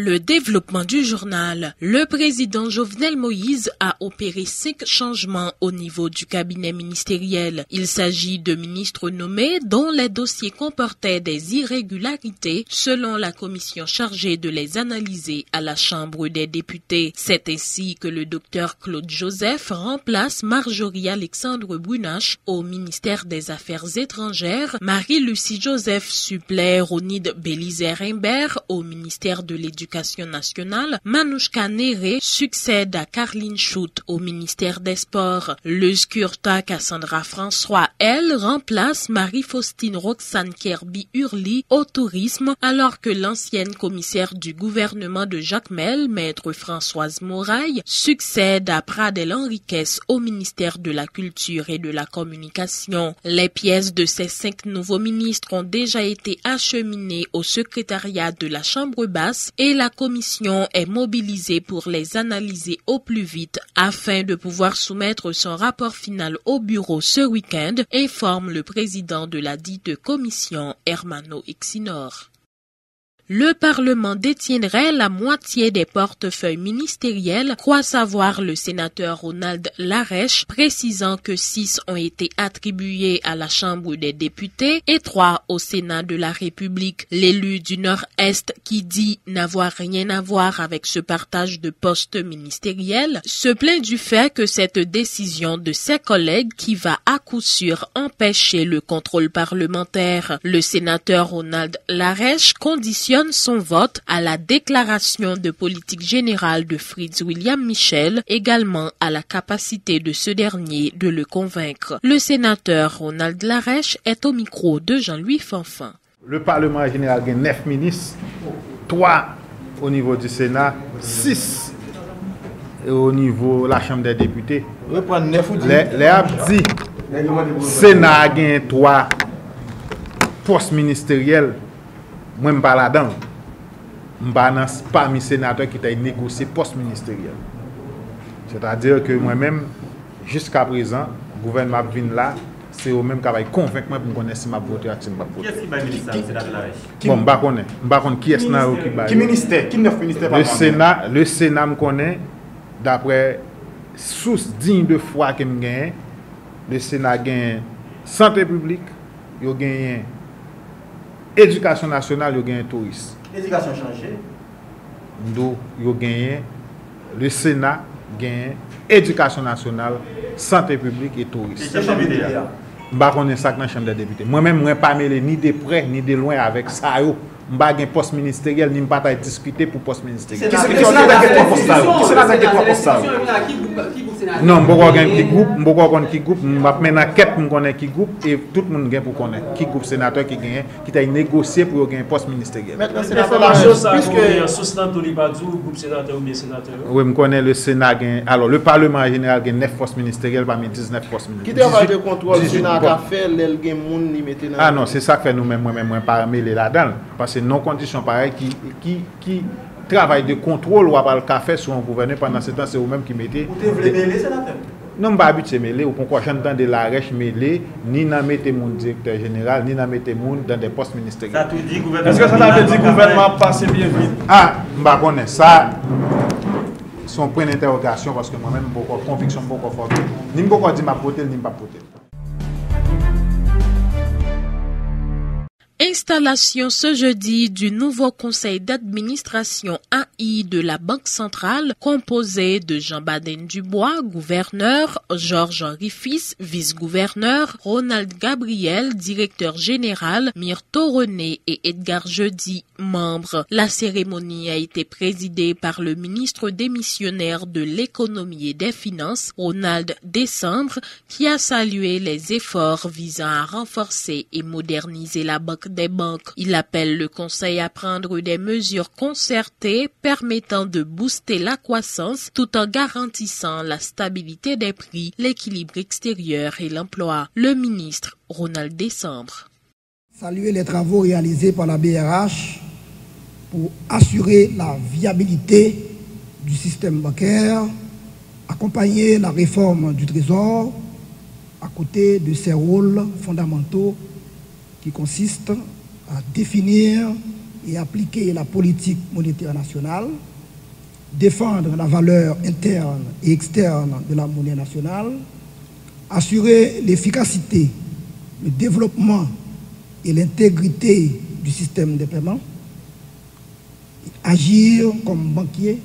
Le développement du journal. Le président Jovenel Moïse a opéré 5 changements au niveau du cabinet ministériel. Il s'agit de ministres nommés dont les dossiers comportaient des irrégularités selon la commission chargée de les analyser à la Chambre des députés. C'est ainsi que le docteur Claude Joseph remplace Marjorie-Alexandre Brunache au ministère des Affaires étrangères. Marie-Lucie Joseph supplée Ronide Bélizer-Imbert au ministère de l'Éducation nationale. Manouchka Néré succède à Carline Choute au ministère des Sports. Leuz Kurta Cassandra François, elle, remplace Marie-Faustine Roxane Kerby-Hurly au tourisme, alors que l'ancienne commissaire du gouvernement de Jacmel, maître Françoise Moraille, succède à Pradel Henriquez au ministère de la Culture et de la Communication. Les pièces de ces 5 nouveaux ministres ont déjà été acheminées au secrétariat de la Chambre basse et la commission est mobilisée pour les analyser au plus vite afin de pouvoir soumettre son rapport final au bureau ce week-end, informe le président de la dite commission, Hermano Exinor. Le Parlement détiendrait la moitié des portefeuilles ministériels, croit savoir le sénateur Ronald Larèche, précisant que 6 ont été attribués à la Chambre des députés et 3 au Sénat de la République. L'élu du Nord-Est, qui dit n'avoir rien à voir avec ce partage de postes ministériels, se plaint du fait que cette décision de ses collègues qui va à coup sûr empêcher le contrôle parlementaire. Le sénateur Ronald Larèche conditionne son vote à la déclaration de politique générale de Fritz William Michel, également à la capacité de ce dernier de le convaincre. Le sénateur Ronald Larèche est au micro de Jean-Louis Fanfan. Le Parlement général a 9 ministres, 3 au niveau du Sénat, 6 au niveau de la Chambre des députés. Les abdis, Sénat a 3 postes ministériels. Moi, je ne suis pas là-dedans. Je ne suis pas parmi les sénateurs qui ont négocié poste ministériel. C'est-à-dire que moi-même, jusqu'à présent, le gouvernement vient là, c'est eux-mêmes qui vont convaincre moi pour me connaître si je vote ou si je ne vote pas. Qui est-ce qui va ministre sénateur Larèche? Bon, je ne sais pas qui est-ce qui va. Qui ministère? Qui neuf ministères? Le Sénat me connaît, d'après source digne de foi que je gagne, le Sénat gagne santé publique, il gagne éducation nationale, il y a un tourisme. L'éducation changée. Donc, il y a le Sénat gagne éducation nationale, santé publique et tourisme. Et chambre des je ne connais pas ça dans la Chambre des députés. Moi-même, je ne suis pas mêlé ni de près ni de loin avec ça. Je n'ai pas un poste ministériel, ni pas discuter pour poste ministériel. Qui c'est la poste? Non, je ne sais pas qui groupe, je vais maintenant quête pour connaître qui groupe et tout le monde gagne pour connaître qui groupe sénateur qui gagne, qui a négocié pour gagner un poste ministériel. Maintenant, c'est la chose puisque sous-sénateur groupe sénateur ou bien sénateur. Oui, je connais le Sénat gagne. Alors, le Parlement général gagne 9 postes ministériels parmi 19 postes ministériels. Qui travaille de contrôle Sénat a fait l'elgé moun li mette dans. Ah non, c'est ça que fait nous-mêmes moi-même pas mêler là-dedans parce que non conditions pareilles qui travail de contrôle ou pas le café sur un gouvernement pendant ce temps c'est vous-même qui mettez. Vous devez mêler sénateur. Non, pas habitué mêler ou pourquoi j'entends de la Larèche mêler ni n'a mettez mon directeur général ni n'a mettez mon dans des postes ministériels. Ça tout dit gouvernement. Est-ce que ça veut dire gouvernement passer bien vite? Ah, je connais ça. Son point d'interrogation parce que moi-même beaucoup conviction beaucoup forte. Ni beaucoup dit ma potel ni pas potel. Installation ce jeudi du nouveau conseil d'administration AI de la Banque centrale composé de Jean Baden-Dubois, gouverneur, Georges-Henri Fils, vice-gouverneur, Ronald Gabriel, directeur général, Myrto René et Edgar Jeudi, membres. La cérémonie a été présidée par le ministre démissionnaire de l'économie et des finances, Ronald Décembre, qui a salué les efforts visant à renforcer et moderniser la banque des banques. Il appelle le Conseil à prendre des mesures concertées permettant de booster la croissance tout en garantissant la stabilité des prix, l'équilibre extérieur et l'emploi. Le ministre Ronald Décembre. Saluer les travaux réalisés par la BRH pour assurer la viabilité du système bancaire, accompagner la réforme du Trésor à côté de ses rôles fondamentaux qui consistent à définir et appliquer la politique monétaire nationale, défendre la valeur interne et externe de la monnaie nationale, assurer l'efficacité, le développement et l'intégrité du système de paiement, agir comme banquier,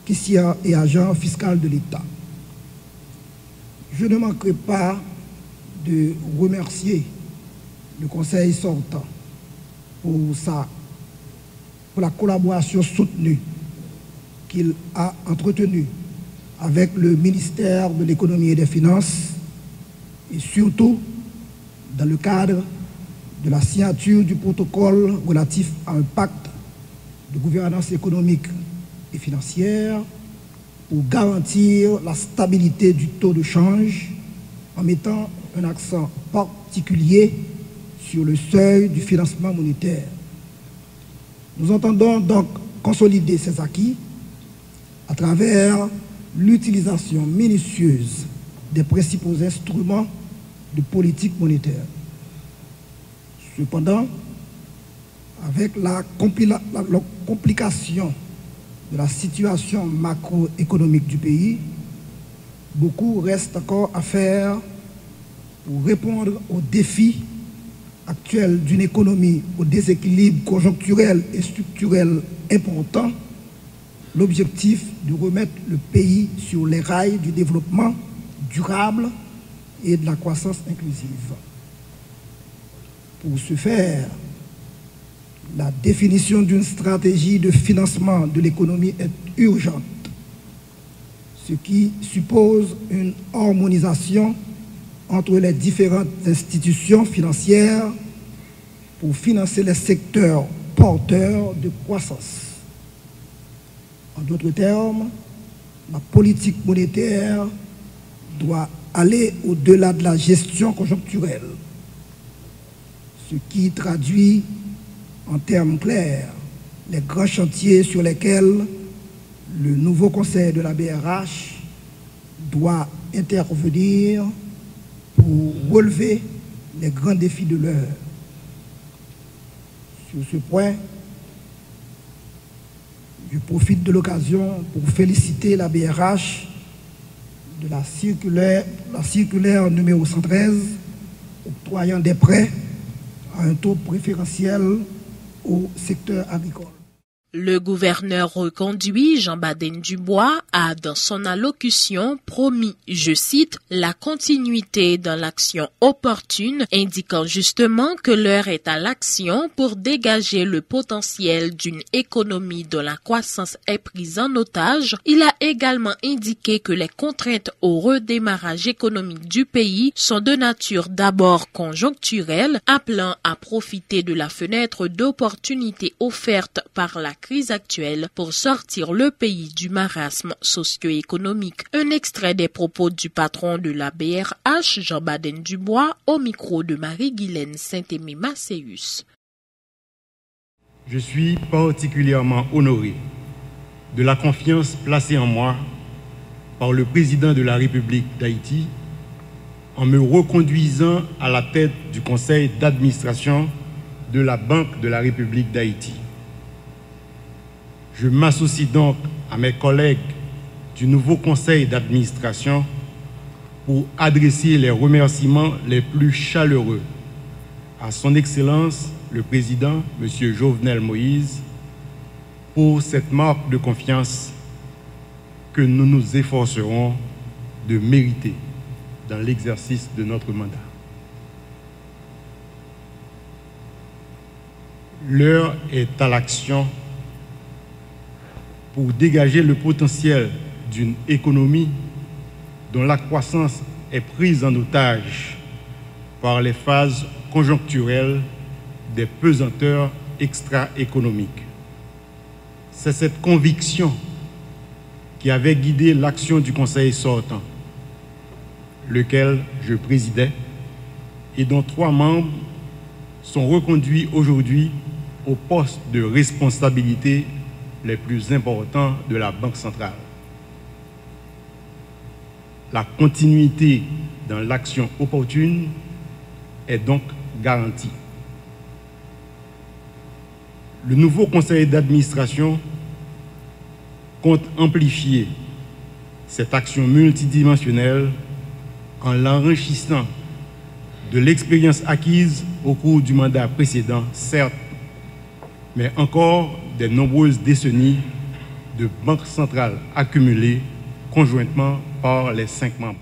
caissier et agent fiscal de l'État. Je ne manquerai pas de remercier le Conseil sortant pour la collaboration soutenue qu'il a entretenue avec le ministère de l'Économie et des Finances et surtout dans le cadre de la signature du protocole relatif à un pacte de gouvernance économique et financière pour garantir la stabilité du taux de change en mettant un accent particulier sur le seuil du financement monétaire. Nous entendons donc consolider ces acquis à travers l'utilisation minutieuse des principaux instruments de politique monétaire. Cependant, avec la complication de la situation macroéconomique du pays, beaucoup reste encore à faire pour répondre aux défis actuels d'une économie au déséquilibre conjoncturel et structurel important, l'objectif de remettre le pays sur les rails du développement durable et de la croissance inclusive. Pour ce faire, la définition d'une stratégie de financement de l'économie est urgente, ce qui suppose une harmonisation entre les différentes institutions financières pour financer les secteurs porteurs de croissance. En d'autres termes, la politique monétaire doit aller au-delà de la gestion conjoncturelle, ce qui traduit en termes clairs les grands chantiers sur lesquels le nouveau conseil de la BRH doit intervenir pour relever les grands défis de l'heure. Sur ce point, je profite de l'occasion pour féliciter la BRH de la circulaire numéro 113 octroyant des prêts à un taux préférentiel au secteur agricole. Le gouverneur reconduit Jean Baden-Dubois a, dans son allocution, promis, je cite, la continuité dans l'action opportune, indiquant justement que l'heure est à l'action pour dégager le potentiel d'une économie dont la croissance est prise en otage. Il a également indiqué que les contraintes au redémarrage économique du pays sont de nature d'abord conjoncturelle, appelant à profiter de la fenêtre d'opportunité offerte par la crise actuelle pour sortir le pays du marasme socio-économique. Un extrait des propos du patron de la BRH, Jean Baden-Dubois, au micro de Marie-Guylaine Saint-Aimé-Macéus. Je suis particulièrement honoré de la confiance placée en moi par le président de la République d'Haïti en me reconduisant à la tête du conseil d'administration de la Banque de la République d'Haïti. Je m'associe donc à mes collègues du nouveau conseil d'administration pour adresser les remerciements les plus chaleureux à son Excellence le Président, M. Jovenel Moïse, pour cette marque de confiance que nous nous efforcerons de mériter dans l'exercice de notre mandat. L'heure est à l'action pour dégager le potentiel d'une économie dont la croissance est prise en otage par les phases conjoncturelles des pesanteurs extra-économiques. C'est cette conviction qui avait guidé l'action du Conseil sortant, lequel je présidais, et dont 3 membres sont reconduits aujourd'hui aux postes de responsabilité les plus importants de la Banque centrale. La continuité dans l'action opportune est donc garantie. Le nouveau conseil d'administration compte amplifier cette action multidimensionnelle en l'enrichissant de l'expérience acquise au cours du mandat précédent, certes, mais encore des nombreuses décennies de banques centrales accumulées conjointement par les 5 membres.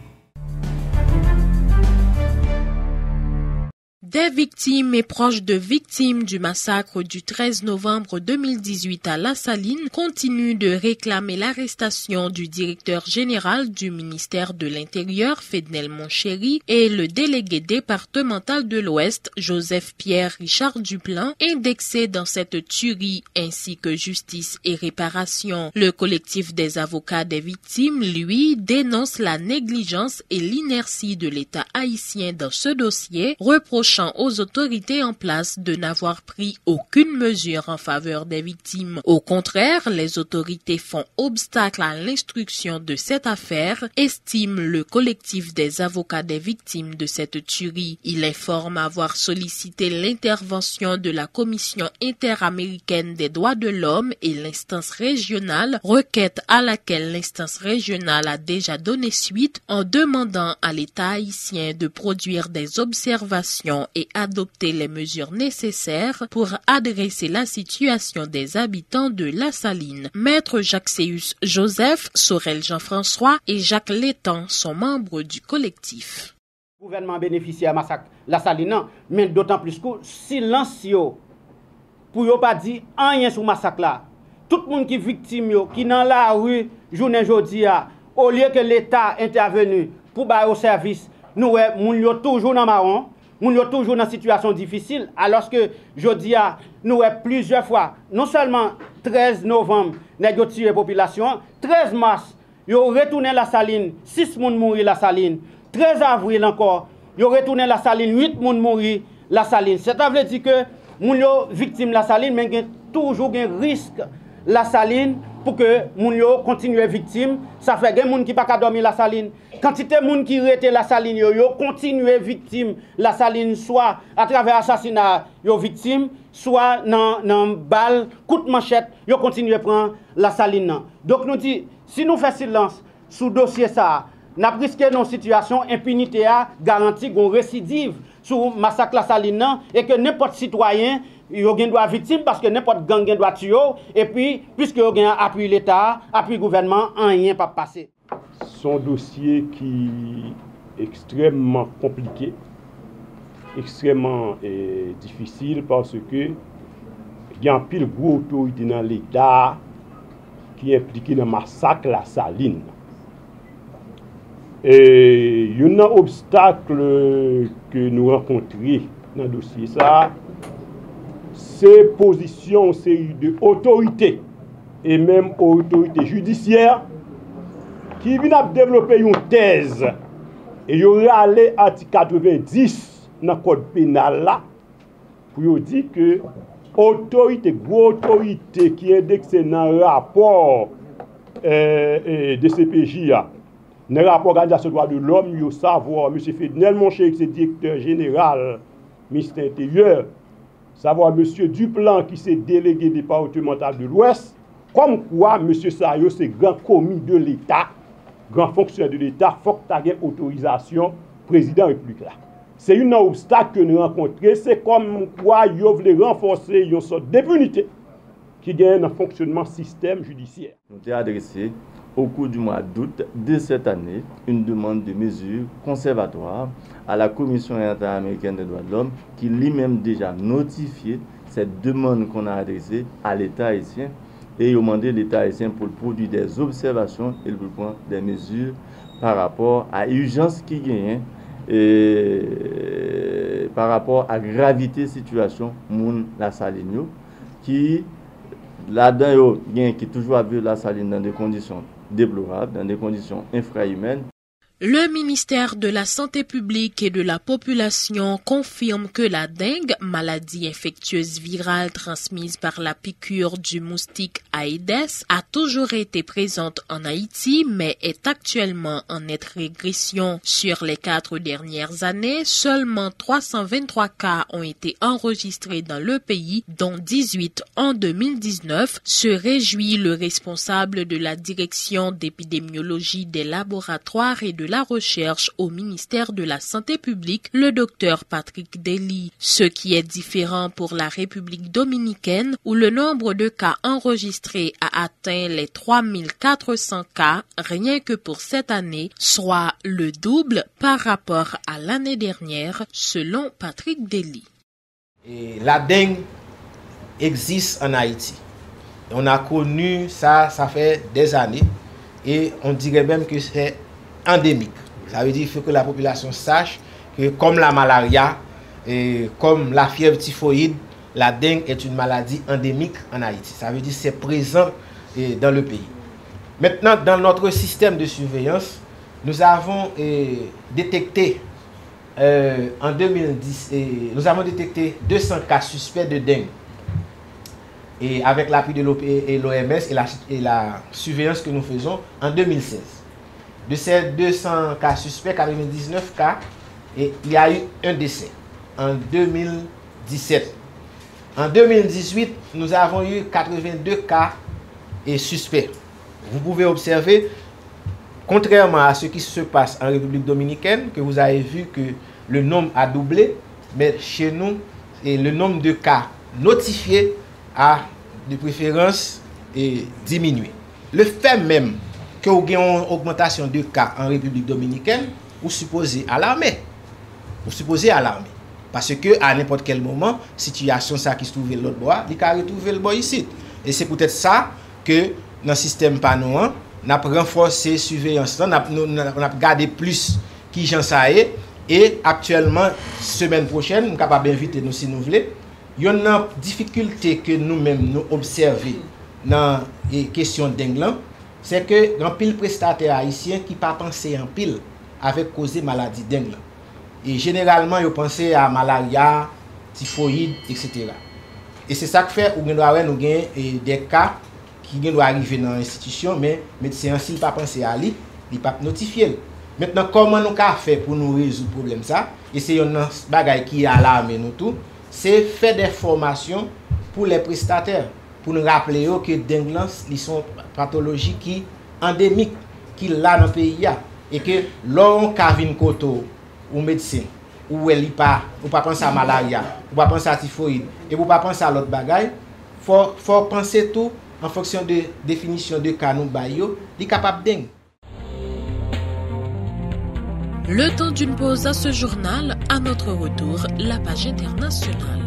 Des victimes et proches de victimes du massacre du 13 novembre 2018 à La Saline continuent de réclamer l'arrestation du directeur général du ministère de l'Intérieur, Fednel Monchéry, et le délégué départemental de l'Ouest, Joseph-Pierre Richard Duplan, indexés dans cette tuerie, ainsi que justice et réparation. Le collectif des avocats des victimes, lui, dénonce la négligence et l'inertie de l'État haïtien dans ce dossier, reprochant aux autorités en place de n'avoir pris aucune mesure en faveur des victimes. Au contraire, les autorités font obstacle à l'instruction de cette affaire, estime le collectif des avocats des victimes de cette tuerie. Il informe avoir sollicité l'intervention de la Commission interaméricaine des droits de l'homme et l'instance régionale, requête à laquelle l'instance régionale a déjà donné suite en demandant à l'État haïtien de produire des observations et adopter les mesures nécessaires pour adresser la situation des habitants de La Saline. Maître Jacques-Céus Joseph, Sorel Jean-François et Jacques Létan sont membres du collectif. Le gouvernement bénéficie à massacre La Saline, mais d'autant plus que silence pour ne pas dire rien sur massacre là. Tout le monde qui est victime, qui est dans la rue, journée aujourd'hui, au lieu que l'État intervenu pour bailler au service, nous sommes toujours dans marron. Nous sommes toujours dans une situation difficile, alors que je dis nous avons plusieurs fois, non seulement 13 novembre, nous avons tué la population, 13 mars, nous avons retourné la Saline, 6 personnes mourent la Saline, 13 avril encore, nous avons retourné la Saline, 8 personnes mourent la Saline. Ça veut dire que nous sommes victimes de la Saline, mais il y a toujours un risque la Saline pour que nous continuions victimes. Ça fait que les gens qui ne peuvent pas dormir la Saline. Quantité de gens qui rete la Saline, yo continuent victimes la Saline, soit à travers assassinat, yo victimes, soit dans balle, coup de manchette, yo continuent à prendre la Saline. Donc nous disons, si nous faisons silence sur le dossier ça, nous risquons une situation impunité à garantie qu'on récidive sur le massacre la Saline et que n'importe citoyen yo gen doit victime parce que n'importe gang doit tuer et puis puisque yo gen appui l'État, appui gouvernement, rien pas passer. Son dossier qui est extrêmement compliqué, extrêmement difficile parce que il y a un pile gros autorité dans l'État qui est impliqué dans le massacre la Saline. Et il y a un obstacle que nous rencontrons dans le dossier ça, c'est position de autorité et même autorité judiciaire qui vient développer une thèse et il y allé article 90 dans le code pénal là pour dire que autorité qui est indexée dans le rapport de CPJ dans le rapport d'organisation des droits de l'homme, il faut savoir M. Fednel Monchéry, c'est directeur général ministère intérieur, savoir M. Duplan qui c'est délégué départemental de l'Ouest, comme quoi M. Sayo c'est grand commis de l'État, grand fonctionnaire de l'État, faut que tu aies autorisation président de la République là. C'est un obstacle que nous rencontrons, c'est comme quoi ils veulent renforcer une sorte d'impunité qui gagne dans le fonctionnement du système judiciaire. Nous avons adressé au cours du mois d'août de cette année une demande de mesures conservatoires à la Commission interaméricaine des droits de l'homme qui lui-même déjà notifié cette demande qu'on a adressée à l'État haïtien et il a demandé l'État haïtien pour produire des observations et pour prendre des mesures par rapport à l'urgence qui gagne et par rapport à la gravité de la situation moun la Saline qui là-dedans qui toujours vu la Saline dans des conditions déplorables, dans des conditions infrahumaines. Le ministère de la Santé publique et de la Population confirme que la dengue, maladie infectieuse virale transmise par la piqûre du moustique Aedes, a toujours été présente en Haïti, mais est actuellement en nette régression. Sur les 4 dernières années, seulement 323 cas ont été enregistrés dans le pays, dont 18 en 2019, se réjouit le responsable de la direction d'épidémiologie des laboratoires et de la recherche au ministère de la Santé publique, le docteur Patrick Dely. Ce qui est différent pour la République dominicaine, où le nombre de cas enregistrés a atteint les 3400 cas rien que pour cette année, soit le double par rapport à l'année dernière, selon Patrick Dely. Et la dengue existe en Haïti. On a connu ça fait des années et on dirait même que c'est endémique. Ça veut dire qu'il faut que la population sache que comme la malaria et comme la fièvre typhoïde, la dengue est une maladie endémique en Haïti. Ça veut dire que c'est présent dans le pays. Maintenant, dans notre système de surveillance, nous avons détecté en 2010, nous avons détecté 200 cas suspects de dengue. Et avec l'appui de l'OMS et la surveillance que nous faisons en 2016. De ces 200 cas suspects, 99 cas, et il y a eu un décès en 2017. En 2018, nous avons eu 82 cas suspects. Vous pouvez observer, contrairement à ce qui se passe en République dominicaine, que vous avez vu que le nombre a doublé, mais chez nous, le nombre de cas notifiés a de préférence diminué. Le fait même que vous avez une augmentation de cas en République dominicaine, vous supposez alarmer. Parce que à n'importe quel moment, situation ça qui se trouve l'autre bois, il peut retrouver le bois ici. Et c'est peut-être ça que dans le système panouan, on a renforcé la surveillance, on a gardé plus qui j'en sais. Et actuellement, semaine prochaine, nous sommes capables d'inviter nous si nous voulons. Il y a une difficulté que nous-mêmes nous observons dans les questions d'England, c'est que un pile prestataire haïtien qui pas pensé en pile avec causé maladie d'England. Et généralement, ils pensent à malaria, typhoïde, etc. Et c'est ça que fait nous avons des cas qui doivent arriver dans l'institution, mais le médecin s'il pas pensé à lui, il pas notifié. Maintenant, comment nous avons fait pour nous résoudre le problème ça? Et c'est un bagage qui alarme nous tout. C'est faire des formations pour les prestataires, pour nous rappeler que dengue, ils sont pathologies qui endémiques, qui là dans le pays. Et que l'on cavine koto ou médecin, ou elle pas penser à malaria, ou pas penser à typhoïde, et ou pas penser à l'autre bagaille, faut penser tout en fonction de définition de cas nous bayo, li capable dengue. Le temps d'une pause à ce journal, à notre retour, la page internationale.